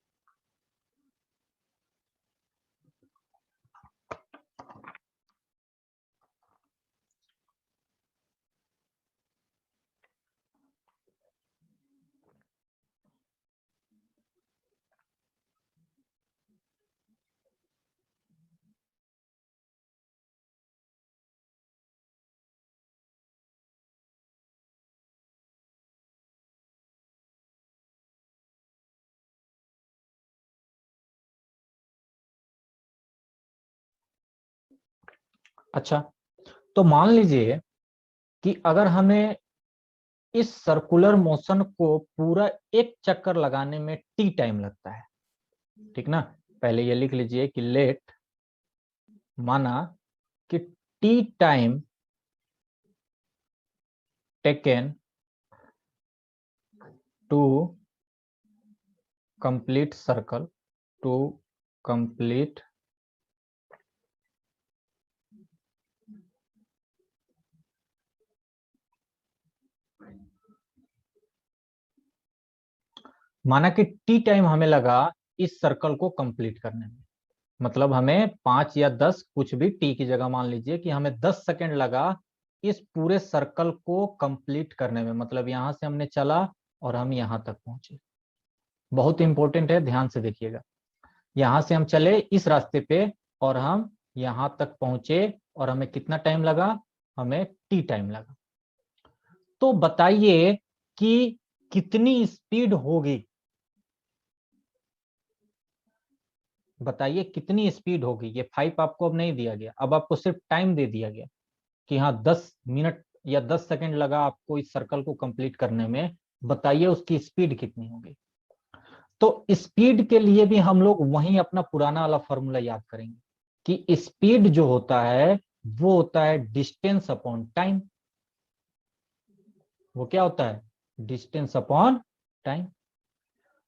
अच्छा, तो मान लीजिए कि अगर हमें इस सर्कुलर मोशन को पूरा एक चक्कर लगाने में टी टाइम लगता है, ठीक ना? पहले ये लिख लीजिए कि लेट, माना कि t time taken to complete circle, to complete माना कि टी टाइम हमें लगा इस सर्कल को कंप्लीट करने में, मतलब हमें 5 या 10, कुछ भी टी की जगह मान लीजिए कि हमें 10 सेकेंड लगा इस पूरे सर्कल को कंप्लीट करने में, मतलब यहां से हमने चला और हम यहां तक पहुंचे। बहुत इंपॉर्टेंट है, ध्यान से देखिएगा। यहां से हम चले इस रास्ते पे और हम यहां तक पहुंचे और हमें कितना टाइम लगा? हमें टी टाइम लगा। तो बताइए कि कितनी स्पीड होगी? बताइए कितनी स्पीड होगी? ये 5 आपको अब नहीं दिया गया, अब आपको सिर्फ टाइम दे दिया गया कि हाँ 10 मिनट या 10 सेकंड लगा आपको इस सर्कल को कंप्लीट करने में। बताइए उसकी स्पीड कितनी होगी? तो स्पीड के लिए भी हम लोग वही अपना पुराना वाला फॉर्मूला याद करेंगे। कि स्पीड जो होता है वो होता है डिस्टेंस अपॉन टाइम। वो क्या होता है? Distance upon time.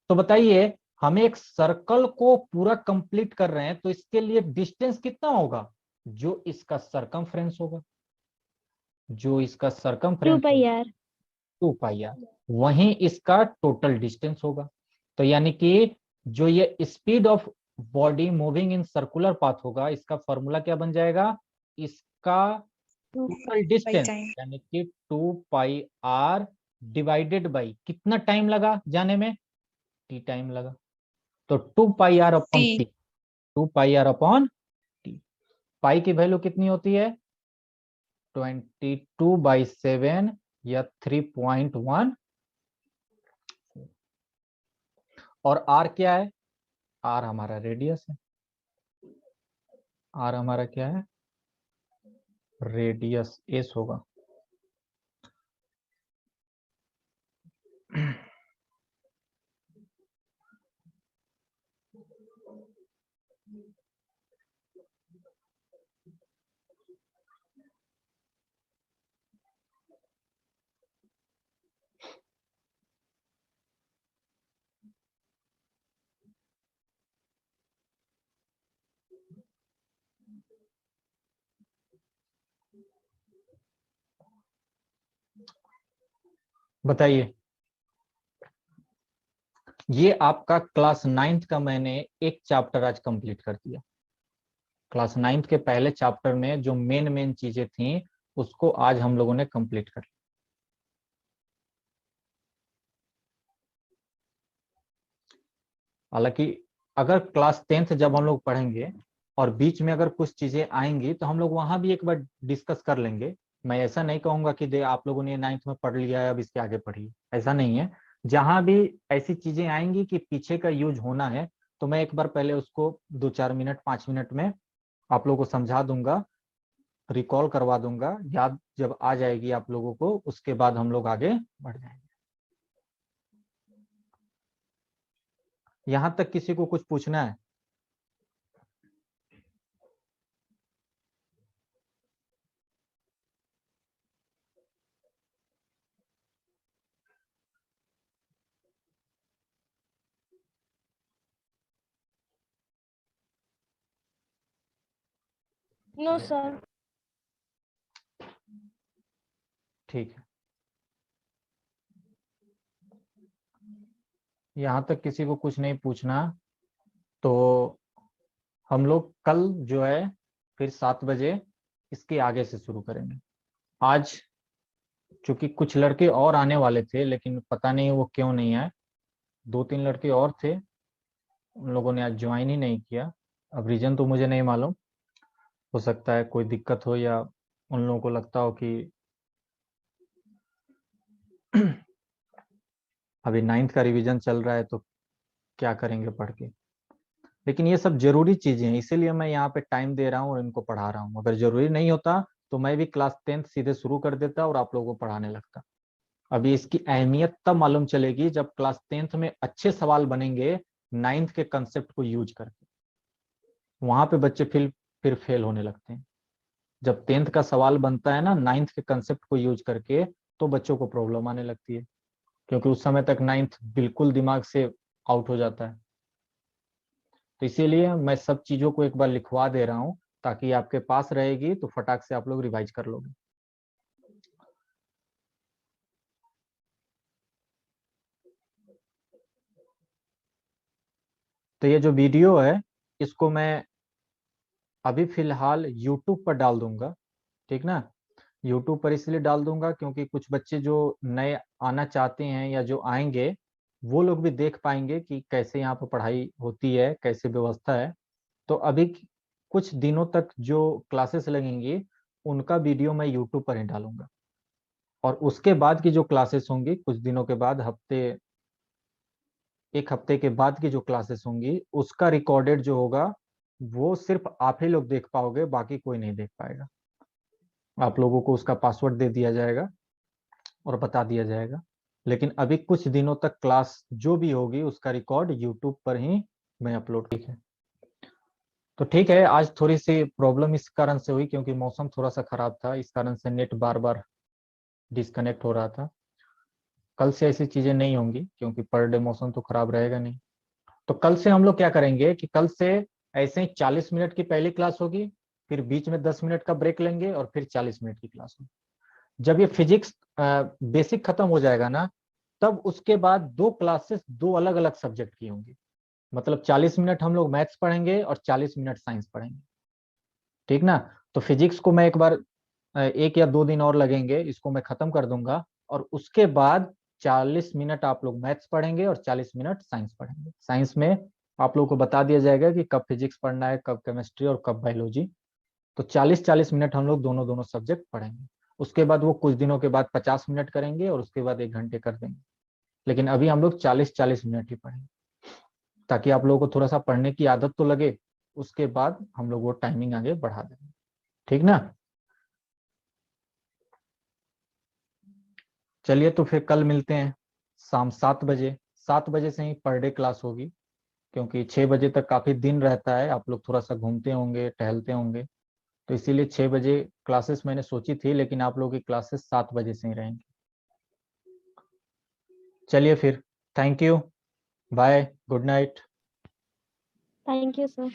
तो बताइए, हम एक सर्कल को पूरा कंप्लीट कर रहे हैं तो इसके लिए डिस्टेंस कितना होगा? जो इसका सरकमफ्रेंस होगा, जो इसका 2 circumference pi r. 2 pi r, वहीं इसका टोटल डिस्टेंस होगा। तो यानी कि जो ये speed of body moving in circular path होगा, इसका फॉर्मूला क्या बन जाएगा? इसका टोटल डिस्टेंस यानी कि 2 पाई आर डिवाइडेड बाई कितना टाइम लगा जाने में? टी टाइम लगा। तो 2 pi r upon T, 2 pi r upon T. Pi की वैल्यू कितनी होती है? 22/7 या 3.1। और आर क्या है? आर हमारा रेडियस है। आर हमारा क्या है? रेडियस एस होगा। बताइए, ये आपका क्लास 9th का मैंने एक चैप्टर आज कंप्लीट कर दिया। क्लास 9th के पहले चैप्टर में जो मेन मेन चीजें थी उसको आज हम लोगों ने कंप्लीट कर लिया। हालांकि अगर क्लास 10th जब हम लोग पढ़ेंगे और बीच में अगर कुछ चीजें आएंगी तो हम लोग वहां भी एक बार डिस्कस कर लेंगे। मैं ऐसा नहीं कहूंगा कि दे आप लोगों ने 9th में पढ़ लिया है अब इसके आगे पढ़िए, ऐसा नहीं है। जहां भी ऐसी चीजें आएंगी कि पीछे का यूज होना है तो मैं एक बार पहले उसको 2-4 मिनट 5 मिनट में आप लोगों को समझा दूंगा, रिकॉल करवा दूंगा। याद जब आ जाएगी आप लोगों को उसके बाद हम लोग आगे बढ़ जाएंगे। यहां तक किसी को कुछ पूछना है? No sir. ठीक है, यहां तक किसी को कुछ नहीं पूछना तो हम लोग कल जो है फिर 7 बजे इसके आगे से शुरू करेंगे। आज चूंकि कुछ लड़के और आने वाले थे लेकिन पता नहीं वो क्यों नहीं आए, 2-3 लड़के और थे, उन लोगों ने आज ज्वाइन ही नहीं किया। अब रीजन तो मुझे नहीं मालूम, हो सकता है कोई दिक्कत हो या उन लोगों को लगता हो कि अभी 9th का रिवीजन चल रहा है तो क्या करेंगे पढ़ के। लेकिन ये सब जरूरी चीजें हैं, इसीलिए मैं यहाँ पे टाइम दे रहा हूँ और इनको पढ़ा रहा हूँ। अगर जरूरी नहीं होता तो मैं भी क्लास 10th सीधे शुरू कर देता और आप लोगों को पढ़ाने लगता। अभी इसकी अहमियत तब मालूम चलेगी जब क्लास 10th में अच्छे सवाल बनेंगे 9th के कंसेप्ट को यूज करके। वहां पे बच्चे फिर फेल होने लगते हैं। जब 10th का सवाल बनता है ना 9th के कंसेप्ट को यूज करके तो बच्चों को प्रॉब्लम आने लगती है, क्योंकि उस समय तक 9th बिल्कुल दिमाग से आउट हो जाता है। तो इसीलिए मैं सब चीजों को एक बार लिखवा दे रहा हूं ताकि आपके पास रहेगी तो फटाक से आप लोग रिवाइज कर लोगे। तो ये जो वीडियो है इसको मैं अभी फिलहाल यूट्यूब पर डाल दूंगा, ठीक ना। यूट्यूब पर इसलिए डाल दूंगा क्योंकि कुछ बच्चे जो नए आना चाहते हैं या जो आएंगे वो लोग भी देख पाएंगे कि कैसे यहाँ पर पढ़ाई होती है, कैसे व्यवस्था है। तो अभी कुछ दिनों तक जो क्लासेस लगेंगी उनका वीडियो मैं यूट्यूब पर ही डालूंगा, और उसके बाद की जो क्लासेस होंगी कुछ दिनों के बाद, एक हफ्ते के बाद की जो क्लासेस होंगी उसका रिकॉर्डेड जो होगा वो सिर्फ आप ही लोग देख पाओगे, बाकी कोई नहीं देख पाएगा। आप लोगों को उसका पासवर्ड दे दिया जाएगा और बता दिया जाएगा। लेकिन अभी कुछ दिनों तक क्लास जो भी होगी उसका रिकॉर्ड यूट्यूब पर ही मैं अपलोड। ठीक है, तो ठीक है, आज थोड़ी सी प्रॉब्लम इस कारण से हुई क्योंकि मौसम थोड़ा सा खराब था, इस कारण से नेट बार बार डिस्कनेक्ट हो रहा था। कल से ऐसी चीजें नहीं होंगी क्योंकि पर डे मौसम तो खराब रहेगा नहीं। तो कल से हम लोग क्या करेंगे कि कल से ऐसे ही 40 मिनट की पहली क्लास होगी, फिर बीच में 10 मिनट का ब्रेक लेंगे और फिर 40 मिनट की क्लास होगी। जब ये फिजिक्स बेसिक खत्म हो जाएगा ना, तब उसके बाद 2 क्लासेस 2 अलग अलग सब्जेक्ट की होंगी। मतलब 40 मिनट हम लोग मैथ्स पढ़ेंगे और 40 मिनट साइंस पढ़ेंगे, ठीक ना। तो फिजिक्स को मैं एक बार 1 या 2 दिन और लगेंगे, इसको मैं खत्म कर दूंगा, और उसके बाद 40 मिनट आप लोग मैथ्स पढ़ेंगे और 40 मिनट साइंस पढ़ेंगे। साइंस में आप लोगों को बता दिया जाएगा कि कब फिजिक्स पढ़ना है, कब केमिस्ट्री और कब बायोलॉजी। तो 40-40 मिनट हम लोग दोनों दोनों सब्जेक्ट पढ़ेंगे। उसके बाद वो कुछ दिनों के बाद 50 मिनट करेंगे और उसके बाद 1 घंटे कर देंगे। लेकिन अभी हम लोग 40-40 मिनट ही पढ़ेंगे, ताकि आप लोगों को थोड़ा सा पढ़ने की आदत तो लगे। उसके बाद हम लोग वो टाइमिंग आगे बढ़ा देंगे, ठीक ना। चलिए, तो फिर कल मिलते हैं शाम 7 बजे। 7 बजे से ही पर डे क्लास होगी, क्योंकि 6 बजे तक काफी दिन रहता है, आप लोग थोड़ा सा घूमते होंगे, टहलते होंगे। तो इसीलिए 6 बजे क्लासेस मैंने सोची थी, लेकिन आप लोगों की क्लासेस 7 बजे से ही रहेंगी। चलिए फिर, thank you, bye, good night. Thank you sir.